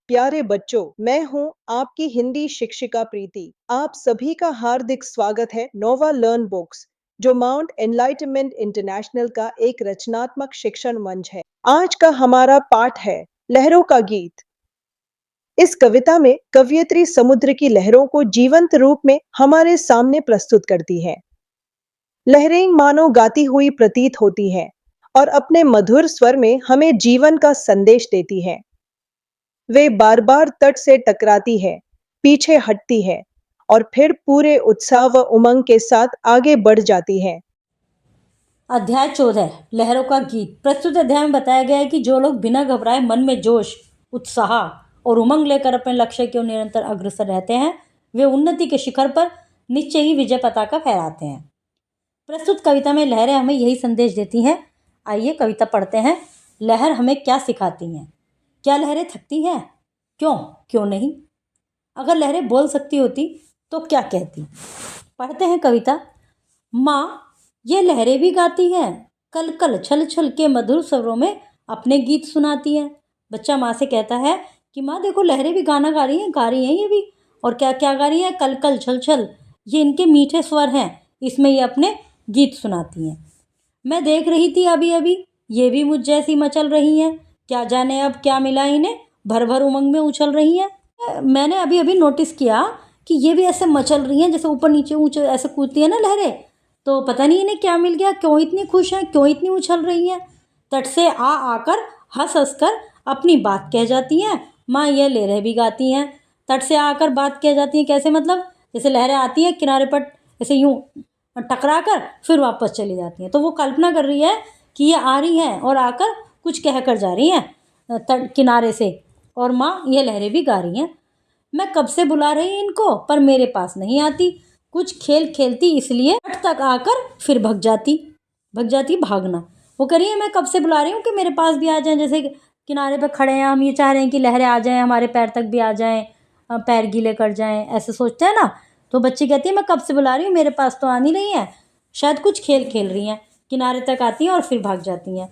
प्यारे बच्चों, मैं हूं आपकी हिंदी शिक्षिका प्रीति। आप सभी का हार्दिक स्वागत है नोवा लर्न बुक्स, जो माउंट एनलाइटमेंट इंटरनेशनल का एक रचनात्मक शिक्षण मंच है। आज का हमारा पाठ है लहरों का गीत। इस कविता में कवयित्री समुद्र की लहरों को जीवंत रूप में हमारे सामने प्रस्तुत करती है। लहरें मानो गाती हुई प्रतीत होती हैं और अपने मधुर स्वर में हमें जीवन का संदेश देती हैं। वे बार बार तट से टकराती है, पीछे हटती है और फिर पूरे उत्साह व उमंग के साथ आगे बढ़ जाती है। अध्याय 14 लहरों का गीत। प्रस्तुत अध्याय में बताया गया है कि जो लोग बिना घबराए मन में जोश, उत्साह और उमंग लेकर अपने लक्ष्य की ओर निरंतर अग्रसर रहते हैं, वे उन्नति के शिखर पर निश्चय ही विजय पताका फहराते हैं। प्रस्तुत कविता में लहरें हमें यही संदेश देती हैं। आइए कविता पढ़ते हैं। लहर हमें क्या सिखाती हैं? क्या लहरें थकती हैं? क्यों नहीं? अगर लहरें बोल सकती होती तो क्या कहती? पढ़ते हैं कविता। माँ, ये लहरें भी गाती हैं, कल कल छल छल के मधुर स्वरों में अपने गीत सुनाती हैं। बच्चा माँ से कहता है कि माँ देखो, लहरें भी गाना गा रही हैं ये भी। और क्या क्या गा रही हैं? कल कल छल छल, ये इनके मीठे स्वर हैं, इसमें ये अपने गीत सुनाती हैं। मैं देख रही थी अभी अभी, ये भी मुझ जैसी मचल रही हैं। क्या जाने अब क्या मिला इन्हें, भर भर उमंग में उछल रही हैं। मैंने अभी अभी नोटिस किया कि ये भी ऐसे मचल रही हैं, जैसे ऊपर नीचे ऊंचे ऐसे कूदती है ना लहरें। तो पता नहीं इन्हें क्या मिल गया, क्यों इतनी खुश हैं, क्यों इतनी उछल रही हैं। तट से आकर हंस हंस कर अपनी बात कह जाती हैं। माँ, ये लहरें भी गाती हैं। तट से आकर बात कह जाती हैं, कैसे मतलब? जैसे लहरें आती हैं किनारे पर ऐसे यूं टकरा कर फिर वापस चली जाती हैं, तो वो कल्पना कर रही है कि ये आ रही हैं और आकर कुछ कह कर जा रही हैं तट किनारे से, और माँ ये लहरें भी गा रही हैं। मैं कब से बुला रही इनको, पर मेरे पास नहीं आती। कुछ खेल खेलती इसलिए तट तक आकर फिर भग जाती भागना। वो कह रही है मैं कब से बुला रही हूँ कि मेरे पास भी आ जाएं। जैसे किनारे पे खड़े हैं हम, ये चाह रहे हैं कि लहरें आ जाएं, हमारे पैर तक भी आ जाएं, पैर गीले कर जाएं, ऐसे सोचते हैं ना। तो बच्ची कहती है मैं कब से बुला रही हूँ, मेरे पास तो आ नहीं रही है। शायद कुछ खेल खेल रही हैं। किनारे तक आती हैं और फिर भाग जाती हैं।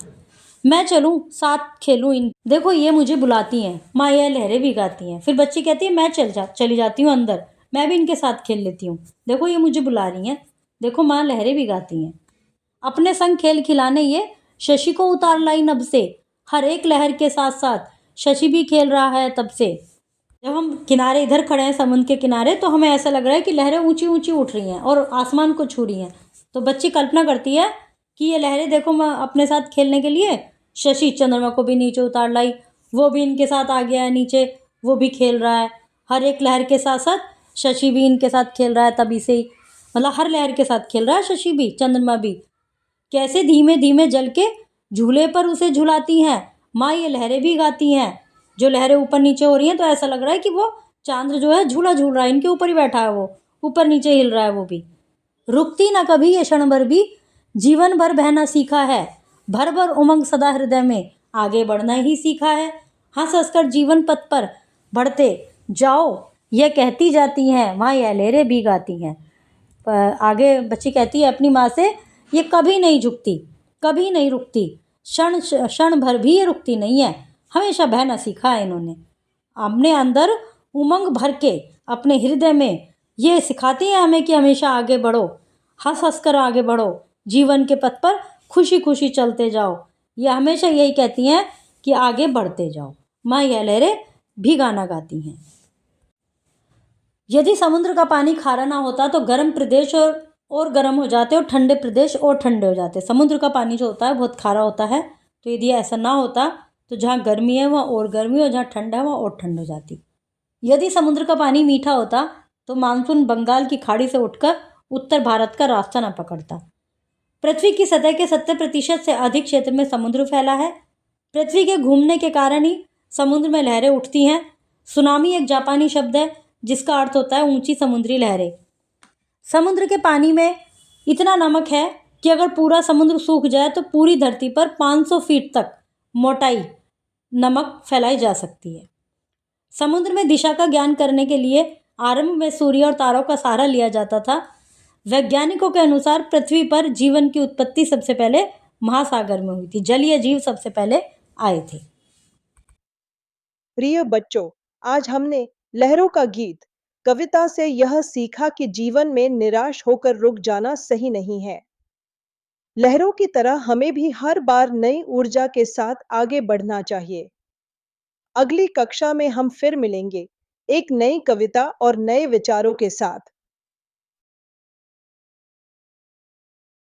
मैं चलूं साथ खेलूं इन, देखो ये मुझे बुलाती हैं। माँ, ये लहरें भी गाती हैं। फिर बच्ची कहती है मैं चली जाती हूँ अंदर, मैं भी इनके साथ खेल लेती हूँ। देखो ये मुझे बुला रही हैं। देखो माँ, लहरें भी गाती हैं। अपने संग खेल खिलाने ये शशि को उतार लाई नभ से। हर एक लहर के साथ साथ शशि भी खेल रहा है तब से। जब हम किनारे इधर खड़े हैं समुद्र के किनारे, तो हमें ऐसा लग रहा है कि लहरें ऊंची ऊंची उठ रही हैं और आसमान को छू रही हैं। तो बच्ची कल्पना करती है कि ये लहरें देखो, मैं अपने साथ खेलने के लिए शशि चंद्रमा को भी नीचे उतार लाई, वो भी इनके साथ आ गया है नीचे, वो भी खेल रहा है। हर एक लहर के साथ साथ शशि भी इनके साथ खेल रहा है तभी से ही, मतलब हर लहर के साथ खेल रहा है शशि भी, चंद्रमा भी। कैसे धीमे धीमे जल के झूले पर उसे झुलाती हैं। माँ, ये लहरें भी गाती हैं। जो लहरें ऊपर नीचे हो रही हैं तो ऐसा लग रहा है कि वो चांद जो है झूला झूल रहा है, इनके ऊपर ही बैठा है, वो ऊपर नीचे हिल रहा है वो भी। रुकती ना कभी ये क्षण भर भी, जीवन भर बहना सीखा है। भर भर उमंग सदा हृदय में, आगे बढ़ना ही सीखा है। हंस हंस कर जीवन पथ पर बढ़ते जाओ, ये कहती जाती हैं। माँ, ये लहरें भी गाती हैं। आगे बच्ची कहती है अपनी माँ से, ये कभी नहीं झुकती, कभी नहीं रुकती, क्षण क्षण भर भी ये रुकती नहीं है। हमेशा बहना सीखा है इन्होंने। अपने अंदर उमंग भर के अपने हृदय में ये सिखाती है हमें कि हमेशा आगे बढ़ो, हंस हंस कर आगे बढ़ो, जीवन के पथ पर खुशी खुशी चलते जाओ। ये हमेशा यही कहती हैं कि आगे बढ़ते जाओ। माँ, यह लहरें भी गाना गाती हैं। यदि समुद्र का पानी खारा ना होता तो गर्म प्रदेश और गर्म हो जाते और ठंडे प्रदेश और ठंडे हो जाते। समुद्र का पानी जो होता है बहुत खारा होता है, तो यदि ऐसा ना होता तो जहाँ गर्मी है वहाँ और गर्मी, और जहाँ ठंड है वहाँ और ठंड हो जाती। यदि समुद्र का पानी मीठा होता तो मानसून बंगाल की खाड़ी से उठकर उत्तर भारत का रास्ता न पकड़ता। पृथ्वी की सतह के 70% से अधिक क्षेत्र में समुद्र फैला है। पृथ्वी के घूमने के कारण ही समुद्र में लहरें उठती हैं। सुनामी एक जापानी शब्द है जिसका अर्थ होता है ऊंची समुद्री लहरें। समुद्र के पानी में इतना नमक है कि अगर पूरा समुद्र सूख जाए तो पूरी धरती पर 500 फीट तक मोटाई नमक फैलाई जा सकती है। समुद्र में दिशा का ज्ञान करने के लिए आरंभ में सूर्य और तारों का सहारा लिया जाता था। वैज्ञानिकों के अनुसार पृथ्वी पर जीवन की उत्पत्ति सबसे पहले महासागर में हुई थी। जलीय जीव सबसे पहले आए थे। प्रिय बच्चों, आज हमने लहरों का गीत कविता से यह सीखा कि जीवन में निराश होकर रुक जाना सही नहीं है। लहरों की तरह हमें भी हर बार नई ऊर्जा के साथ आगे बढ़ना चाहिए। अगली कक्षा में हम फिर मिलेंगे एक नई कविता और नए विचारों के साथ।